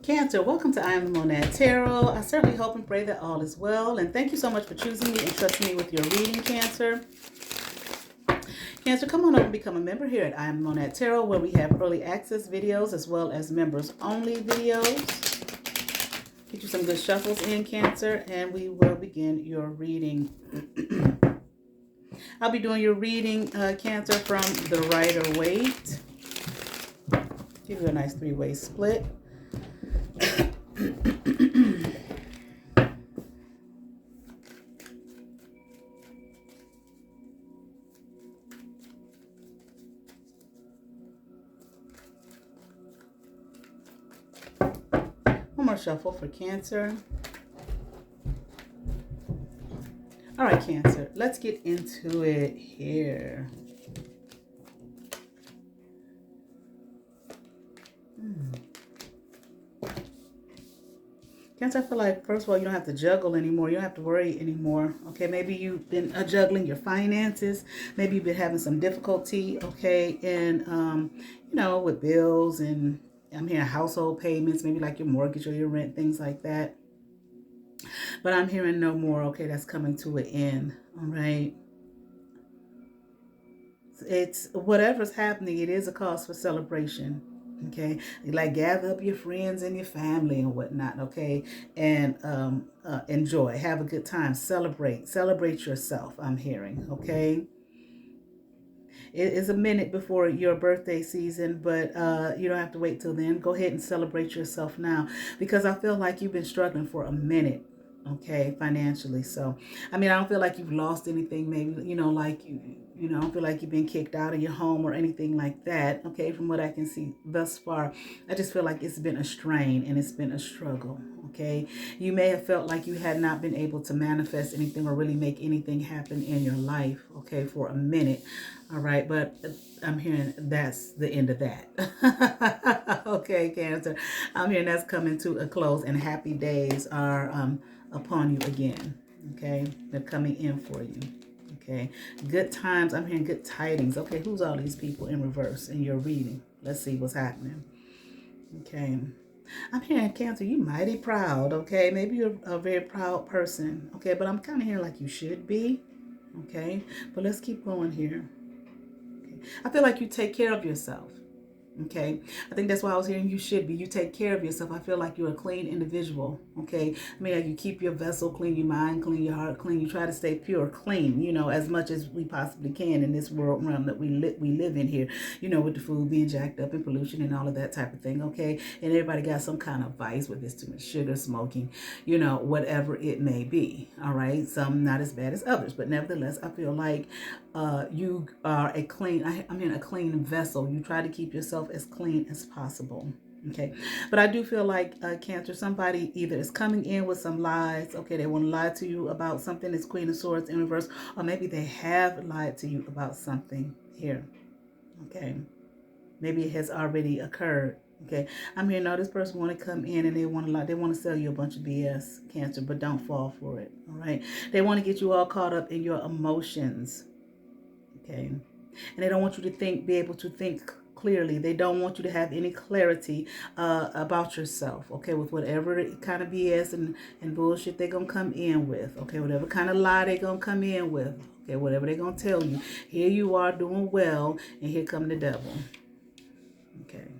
Cancer, welcome to I Am the Monad Tarot. I certainly hope and pray that all is well. And thank you so much for choosing me and trusting me with your reading, Cancer. Cancer, come on over and become a member here at I Am the Monad Tarot, where we have early access videos as well as members only videos. Get you some good shuffles in, Cancer, and we will begin your reading. I'll be doing your reading, Cancer, from the Rider-Waite. Give you a nice three-way split. One more shuffle for Cancer. All right, Cancer, let's get into it here. Cancer, I feel like, first of all, you don't have to juggle anymore. You don't have to worry anymore. Okay, maybe you've been juggling your finances. Maybe you've been having some difficulty, okay, and, with bills and I'm hearing household payments, maybe like your mortgage or your rent, things like that. But I'm hearing no more, okay, that's coming to an end, all right? It's whatever's happening, it is a cause for celebration. Okay, like gather up your friends and your family and whatnot, okay, and enjoy, have a good time, celebrate yourself. I'm hearing, okay. It is a minute before your birthday season, but you don't have to wait till then. Go ahead and celebrate yourself now, because I feel like you've been struggling for a minute, okay, financially. So, I mean, I don't feel like you've lost anything. Maybe, like I don't feel like you've been kicked out of your home or anything like that. Okay, from what I can see thus far, I just feel like it's been a strain and it's been a struggle. Okay, you may have felt like you had not been able to manifest anything or really make anything happen in your life, okay, for a minute. All right, but I'm hearing that's the end of that. Okay, Cancer, I'm hearing that's coming to a close and happy days are upon you again. Okay, they're coming in for you. Okay, good times. I'm hearing good tidings. Okay, who's all these people in reverse in your reading? Let's see what's happening. Okay, I'm hearing, Cancer, you mighty proud. Okay, maybe you're a very proud person. Okay, but I'm kind of hearing like you should be. Okay, but let's keep going here. Okay. I feel like you take care of yourself. Okay, I think that's why I was hearing you should be. You take care of yourself. I feel like you're a clean individual. Okay, I mean, like you keep your vessel clean, your mind clean, your heart clean. You try to stay pure, clean, as much as we possibly can in this world realm that we live in here, with the food being jacked up and pollution and all of that type of thing. Okay, and everybody got some kind of vice, whether it's too much sugar, smoking, whatever it may be. All right, some not as bad as others, but nevertheless, I feel like you are a clean, a clean vessel. You try to keep yourself as clean as possible. Okay, but I do feel like Cancer, somebody either is coming in with some lies. Okay, they want to lie to you about something that's Queen of Swords in reverse, or maybe they have lied to you about something here. Okay, maybe it has already occurred. Okay, I'm here. No, this person want to come in and they want to lie. They want to sell you a bunch of BS, Cancer, but don't fall for it. All right, they want to get you all caught up in your emotions. Okay, and they don't want you to be able to think clearly. They don't want you to have any clarity about yourself, okay, with whatever kind of BS and bullshit they're going to come in with, okay, whatever kind of lie they're going to come in with, okay, whatever they're going to tell you. Here you are doing well, and here come the devil. Okay.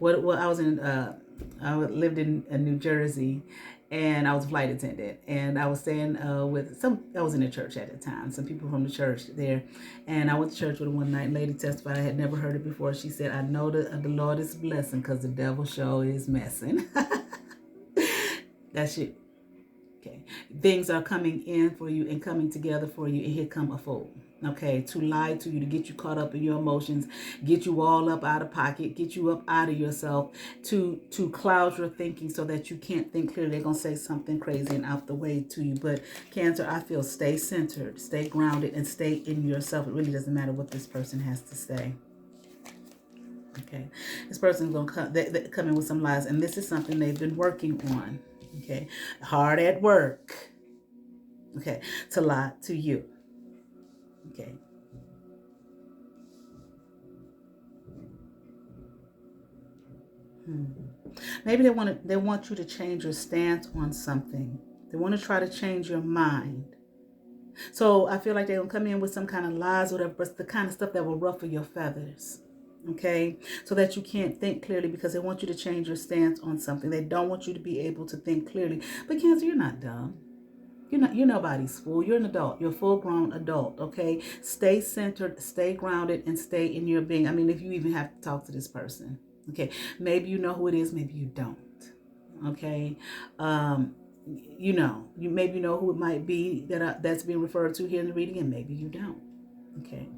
I was in, I lived in New Jersey, and I was a flight attendant, and I was staying I was in the church at the time, some people from the church there, and I went to church with her one night, and lady testified, I had never heard it before. She said, I know that the Lord is blessing because the devil show is messing. That's it. Okay. Things are coming in for you and coming together for you, and here come a fool. Okay, to lie to you, to get you caught up in your emotions, get you all up out of pocket, get you up out of yourself, to cloud your thinking so that you can't think clearly. They're going to say something crazy and out the way to you. But Cancer, I feel stay centered, stay grounded, and stay in yourself. It really doesn't matter what this person has to say. Okay, this person's going to come in with some lies, and this is something they've been working on. Okay, hard at work. Okay, to lie to you. Okay. Maybe they want you to change your stance on something. They want to try to change your mind. So I feel like they're gonna come in with some kind of lies or whatever, but it's the kind of stuff that will ruffle your feathers. Okay, so that you can't think clearly because they want you to change your stance on something. They don't want you to be able to think clearly. But Cancer, you're not dumb. You're nobody's fool. You're an adult. You're a full-grown adult. Okay, stay centered, stay grounded, and stay in your being. I mean, if you even have to talk to this person, okay, maybe you know who it is, maybe you don't. Okay, you maybe know who it might be that's being referred to here in the reading, and maybe you don't. Okay.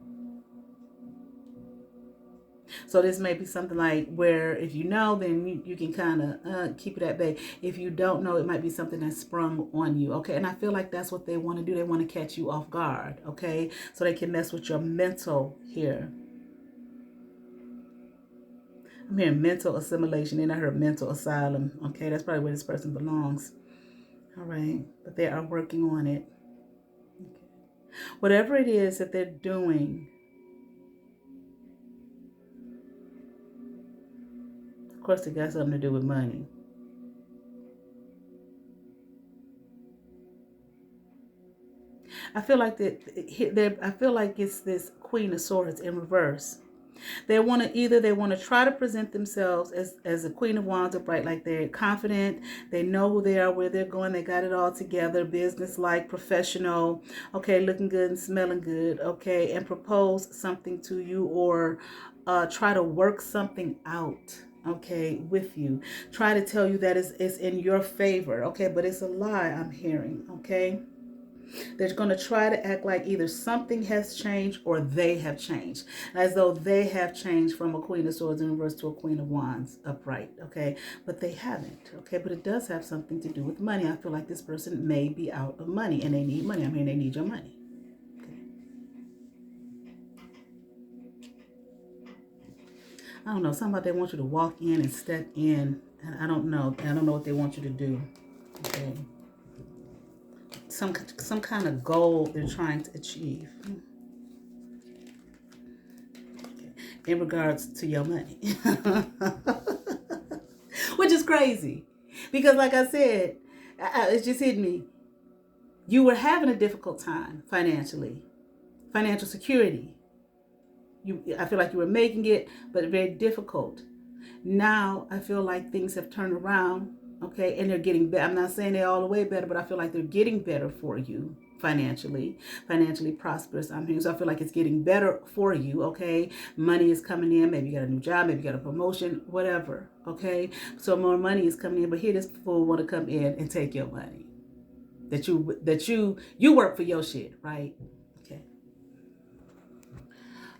So this may be something like where if you know, then you can kind of keep it at bay. If you don't know, it might be something that's sprung on you. Okay. And I feel like that's what they want to do. They want to catch you off guard. Okay. So they can mess with your mental here. I'm hearing mental assimilation and I heard mental asylum. Okay. That's probably where this person belongs. All right. But they are working on it. Okay. Whatever it is that they're doing, of course, it got something to do with money. I feel like I feel like it's this Queen of Swords in reverse. They want to try to present themselves as a Queen of Wands upright, like they're confident, they know who they are, where they're going, they got it all together, business like, professional, okay, looking good and smelling good, okay, and propose something to you or try to work something out. Okay, with you, try to tell you that it's in your favor, okay, but it's a lie I'm hearing, okay. They're going to try to act like either something has changed or they have changed, as though they have changed from a Queen of Swords in reverse to a Queen of Wands upright, okay? But they haven't, okay? But it does have something to do with money. I feel like this person may be out of money and they need money. I mean, they need your money. Okay. I don't know. Something about they want you to walk in and step in. And I don't know. I don't know what they want you to do. Okay. Some kind of goal they're trying to achieve. In regards to your money. Which is crazy. Because like I said, it's just hit me. You were having a difficult time financially. Financial security. I feel like you were making it, but very difficult. Now I feel like things have turned around, okay, and they're getting better. I'm not saying they're all the way better, but I feel like they're getting better for you financially prosperous. I'm hearing, so I feel like it's getting better for you, okay. Money is coming in. Maybe you got a new job, maybe you got a promotion, whatever, okay. So more money is coming in, but here this fool want to come in and take your money that you work for your shit, right? Okay.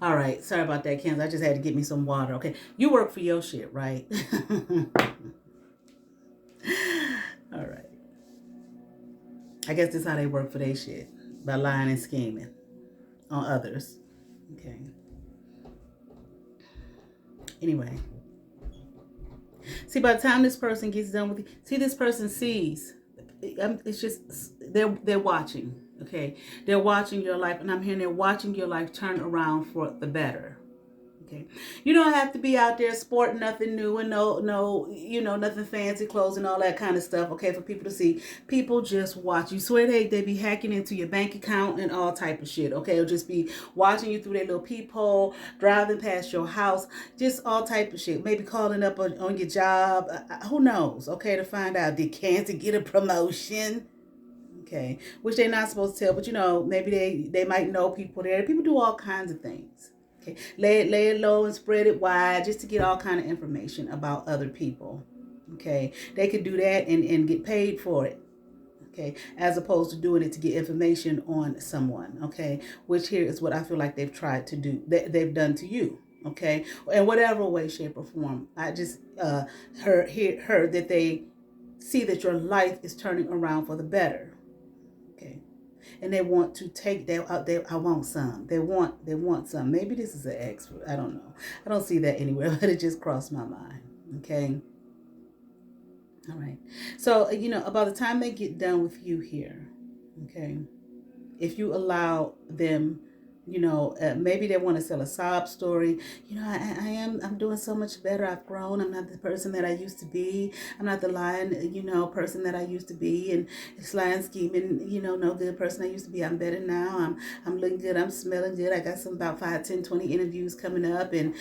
All right, sorry about that, Kansas. I just had to get me some water. Okay, you work for your shit, right? All right. I guess this is how they work for their shit, by lying and scheming on others. Okay. Anyway, see, by the time this person gets done with you, see, this person sees. It's just they're watching. Okay, they're watching your life, and I'm hearing they're watching your life turn around for the better. Okay. You don't have to be out there sporting nothing new and no, nothing fancy clothes and all that kind of stuff, okay, for people to see. People just watch. You swear they be hacking into your bank account and all type of shit, okay? Or just be watching you through their little peephole, driving past your house, just all type of shit. Maybe calling up on your job. Who knows, okay, to find out, did Cancer get a promotion? Okay, which they're not supposed to tell, but maybe they might know people there. People do all kinds of things. Okay, lay it low and spread it wide just to get all kind of information about other people. Okay, they could do that and get paid for it. Okay, as opposed to doing it to get information on someone. Okay, which here is what I feel like they've tried to do. They've done to you. Okay, in whatever way, shape, or form. I just heard that they see that your life is turning around for the better. Okay, and they want to take I want some. They want some. Maybe this is an ex. I don't know. I don't see that anywhere, but it just crossed my mind. Okay. All right. So about the time they get done with you here, okay, if you allow them Maybe they want to sell a sob story. I'm doing so much better. I've grown. I'm not the person that I used to be. I'm not the lying, person that I used to be, and it's lying, scheming, no good person I used to be. I'm better now. I'm looking good. I'm smelling good. I got some about 5, 10, 20 interviews coming up, and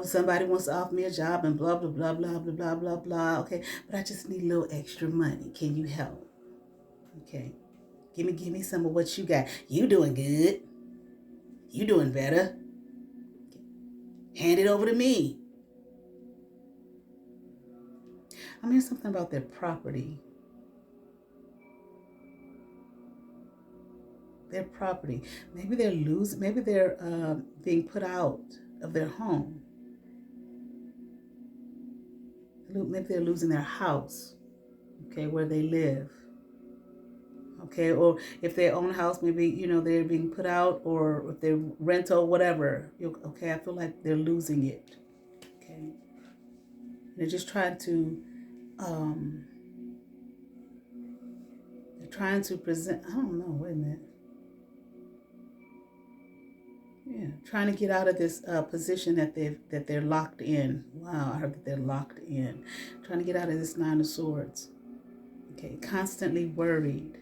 somebody wants to offer me a job, and blah blah blah blah blah blah blah blah. Okay, but I just need a little extra money. Can you help? Okay, give me some of what you got. You doing good. You doing better. Hand it over to me. I'm hearing something about their property. Their property. Maybe they're losing. Maybe they're being put out of their home. Maybe they're losing their house. Okay, where they live. Okay, or if they own a house, maybe they're being put out, or if they're rental, whatever. Okay, I feel like they're losing it. Okay, they're just trying to. They're trying to present. I don't know. Wait a minute. Yeah, trying to get out of this position that they're locked in. Wow, I heard that they're locked in. Trying to get out of this Nine of Swords. Okay, constantly worried.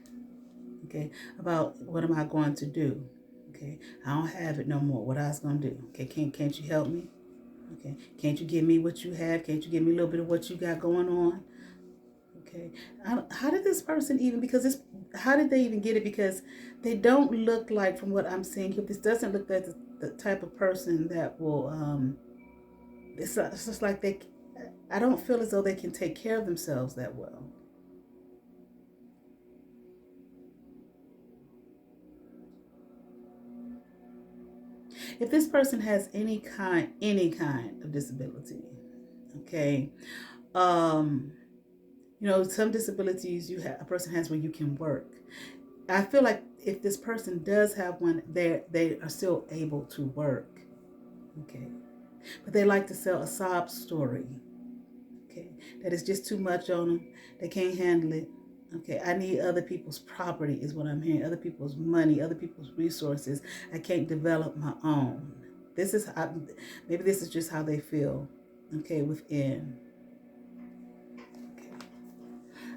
Okay, about what am I going to do? Okay, I don't have it no more. What I was gonna do? Okay, can't you help me? Okay, can't you give me what you have? Can't you give me a little bit of what you got going on? Okay, how did this person even? Because this, how did they even get it? Because they don't look like, from what I'm seeing here, this doesn't look like the type of person that will. It's just like they. I don't feel as though they can take care of themselves that well. If this person has any kind of disability, okay, um, some disabilities a person has where you can work. I feel like if this person does have one, they are still able to work. Okay, but they like to sell a sob story. Okay, that is just too much on them. They can't handle it. Okay, I need other people's property, is what I'm hearing. Other people's money, other people's resources. I can't develop my own. This is how, maybe this is just how they feel. Okay, within. Okay.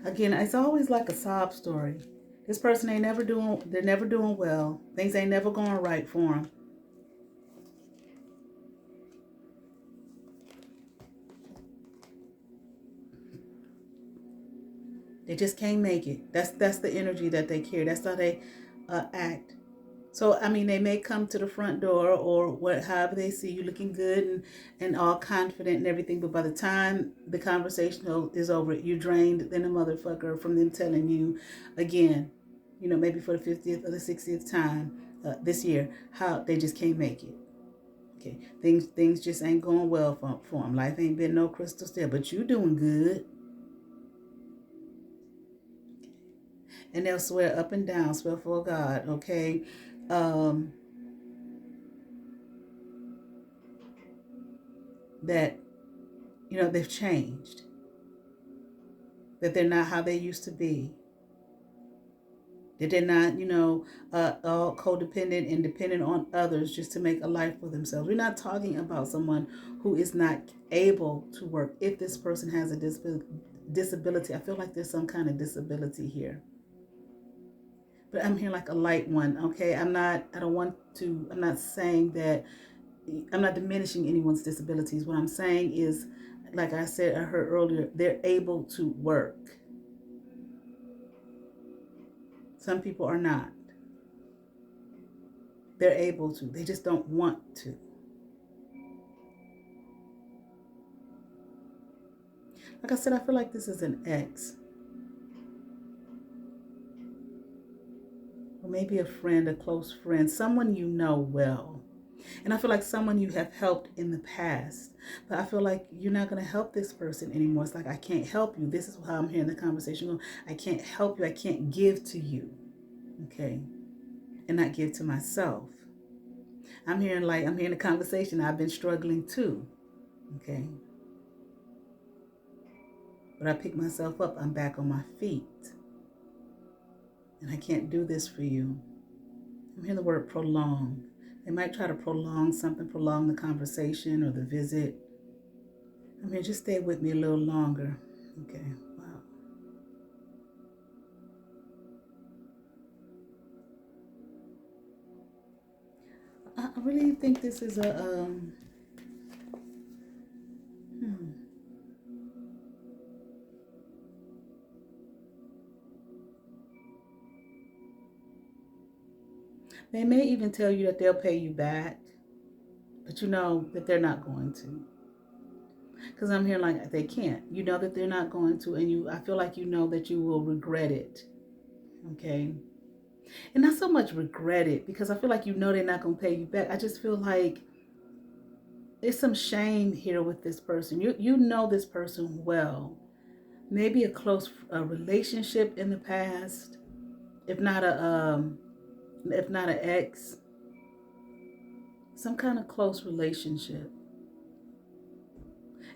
Again, it's always like a sob story. This person ain't never doing. They're never doing well. Things ain't never going right for them. They just can't make it. That's the energy that they carry. That's how they act. So I mean, they may come to the front door or however they see you looking good and all confident and everything, but by the time the conversation is over, you're drained than a motherfucker from them telling you again, maybe for the 50th or the 60th time this year, how they just can't make it. Okay, things just ain't going well for them. Life ain't been no crystal stair, but you doing good. And they'll swear up and down, swear for God, okay? Um, that, they've changed, that they're not how they used to be, that they're not, all codependent and dependent on others just to make a life for themselves. We're not talking about someone who is not able to work. If this person has a disability, I feel like there's some kind of disability here. But I'm here like a light one, okay? I'm not saying that, I'm not diminishing anyone's disabilities. What I'm saying is, like I said, I heard earlier, they're able to work. Some people are not. They're able to. They just don't want to. Like I said, I feel like this is an ex. Or maybe a friend, a close friend, someone you know well. And I feel like someone you have helped in the past. But I feel like you're not going to help this person anymore. It's like, I can't help you. This is how I'm hearing the conversation go. I can't help you. I can't give to you. Okay. And not give to myself. I'm hearing the conversation. I've been struggling too. Okay. But I pick myself up. I'm back on my feet. And I can't do this for you. I'm hearing the word prolong. They might try to prolong something, prolong the conversation or the visit. I mean, just stay with me a little longer. Okay, wow. I really think this is a, hmm. They may even tell you that they'll pay you back, but you know that they're not going to. Because I'm here like they can't. You know that they're not going to, and I feel like you know that you will regret it. Okay. And not so much regret it because I feel like you know they're not going to pay you back. I just feel like there's some shame here with this person. You know this person well. Maybe a close relationship in the past, if not if not an ex, some kind of close relationship.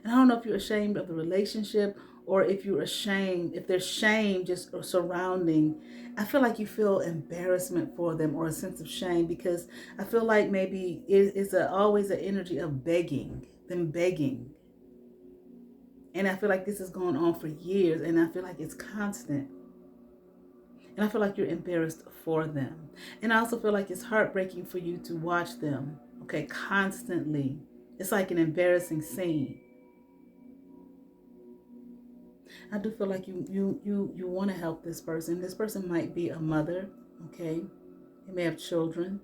And I don't know if you're ashamed of the relationship or if you're ashamed, if there's shame just surrounding. I feel like you feel embarrassment for them or a sense of shame because I feel like maybe it's always an energy of begging, them begging. And I feel like this is going on for years and I feel like it's constant. And I feel like you're embarrassed for them. And I also feel like it's heartbreaking for you to watch them, okay, constantly. It's like an embarrassing scene. I do feel like you want to help this person. This person might be a mother, okay? They may have children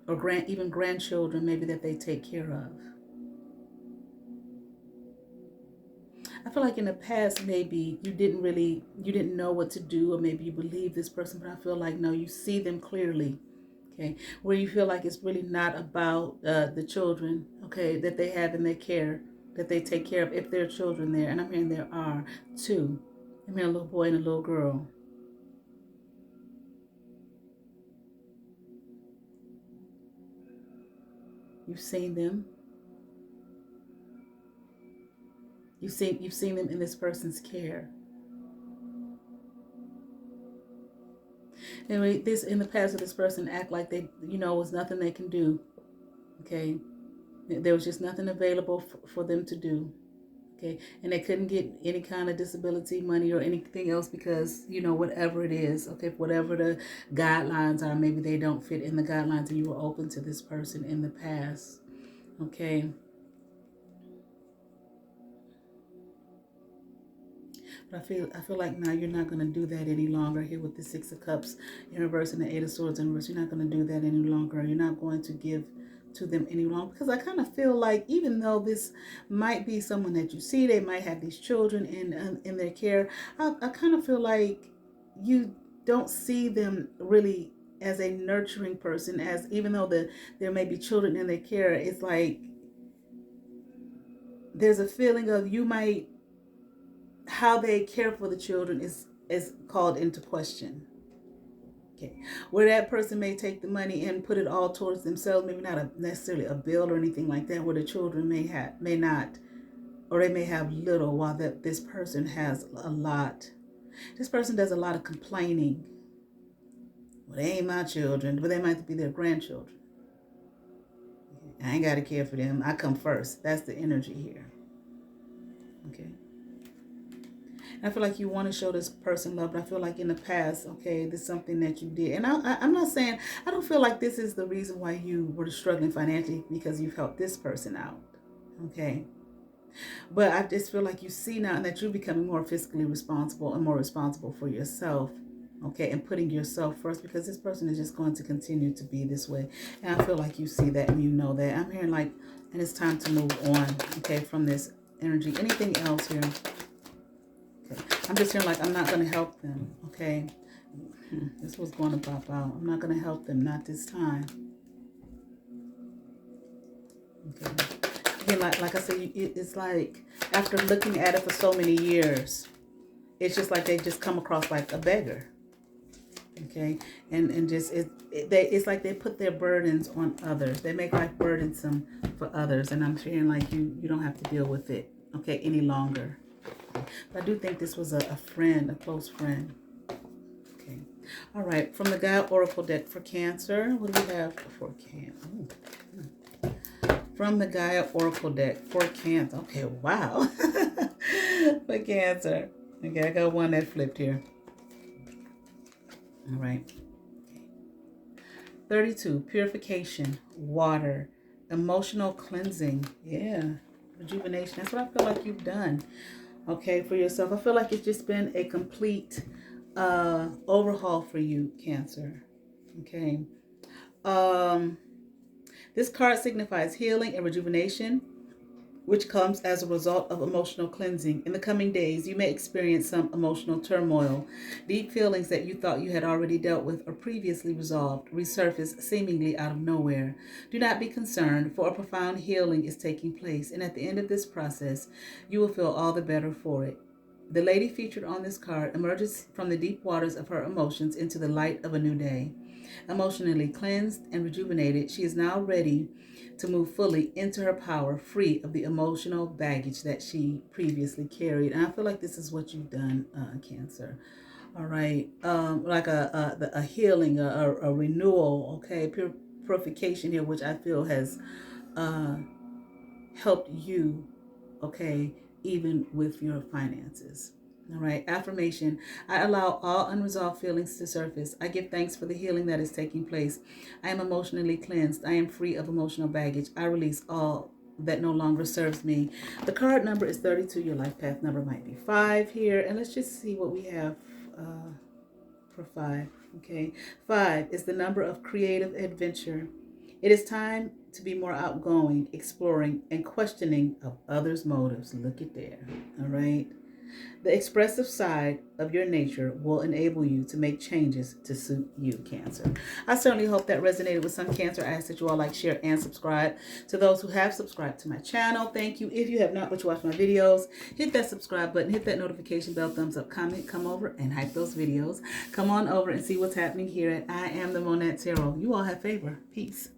or even grandchildren maybe that they take care of. I feel like in the past maybe you didn't know what to do or maybe you believe this person, but I feel like no, you see them clearly. Okay, where you feel like it's really not about the children, okay, that they have in their care, that they take care of if there are children there. And I'm hearing there are two. I'm hearing a little boy and a little girl. You've seen them. You've seen them in this person's care. Anyway, this in the past, this person act like they, was nothing they can do. Okay, there was just nothing available for them to do. Okay, and they couldn't get any kind of disability money or anything else because whatever it is, okay, whatever the guidelines are, maybe they don't fit in the guidelines, and you were open to this person in the past. Okay. But I feel like now you're not going to do that any longer here with the Six of Cups in reverse and the Eight of Swords in reverse. You're not going to do that any longer. You're not going to give to them any longer because I kind of feel like even though this might be someone that you see, they might have these children in their care. I kind of feel like you don't see them really as a nurturing person, as even though there may be children in their care. It's like there's a feeling of you might how they care for the children is called into question. Okay, where that person may take the money and put it all towards themselves, maybe not necessarily a bill or anything like that, where the children may not, or they may have little, while this person has a lot. This person does a lot of complaining. Well, they ain't my children, but they might be their grandchildren. I ain't got to care for them. I come first. That's the energy here. Okay. I feel like you want to show this person love, but I feel like in the past, okay, this is something that you did. And I'm not saying, I don't feel like this is the reason why you were struggling financially because you've helped this person out, okay? But I just feel like you see now that you're becoming more fiscally responsible and more responsible for yourself, okay, and putting yourself first because this person is just going to continue to be this way. And I feel like you see that and you know that. I'm hearing like, and it's time to move on, okay, from this energy. Anything else here? I'm just feeling like I'm not going to help them, okay? This was going to pop out. I'm not going to help them, not this time. Okay. Again, like I said, it's like after looking at it for so many years, it's just like they just come across like a beggar, okay? And just it's like they put their burdens on others. They make life burdensome for others, and I'm feeling like you don't have to deal with it, okay, any longer. But I do think this was a friend, a close friend. Okay. All right, from the Gaia Oracle deck for Cancer, what do we have for Cancer? From the Gaia Oracle deck for Cancer. Okay, wow. For Cancer. Okay, I got one that flipped here. All right. 32, purification, water, emotional cleansing. Yeah, rejuvenation. That's what I feel like you've done, okay, for yourself. I feel like it's just been a complete overhaul for you, Cancer. Okay. This card signifies healing and rejuvenation, which comes as a result of emotional cleansing. In the coming days, you may experience some emotional turmoil. Deep feelings that you thought you had already dealt with or previously resolved resurface seemingly out of nowhere. Do not be concerned, for a profound healing is taking place, and at the end of this process, you will feel all the better for it. The lady featured on this card emerges from the deep waters of her emotions into the light of a new day. Emotionally cleansed and rejuvenated, she is now ready to move fully into her power, free of the emotional baggage that she previously carried. And I feel like this is what you've done, Cancer. All right, like a healing, a renewal, okay, purification here, which I feel has helped you, okay, even with your finances. All right, affirmation. I allow all unresolved feelings to surface. I give thanks for the healing that is taking place. I am emotionally cleansed. I am free of emotional baggage. I release all that no longer serves me. The card number is 32. Your life path number might be 5 here. And let's just see what we have for 5. Okay, 5 is the number of creative adventure. It is time to be more outgoing, exploring, and questioning of others' motives. Look at there. All right. The expressive side of your nature will enable you to make changes to suit you, Cancer. I certainly hope that resonated with some, Cancer. I ask that you all like, share, and subscribe. To those who have subscribed to my channel, thank you. If you have not, but you watch my videos, hit that subscribe button, hit that notification bell, thumbs up, comment, come over and hype those videos. Come on over and see what's happening here at I Am the Monette Tarot. You all have favor. Peace.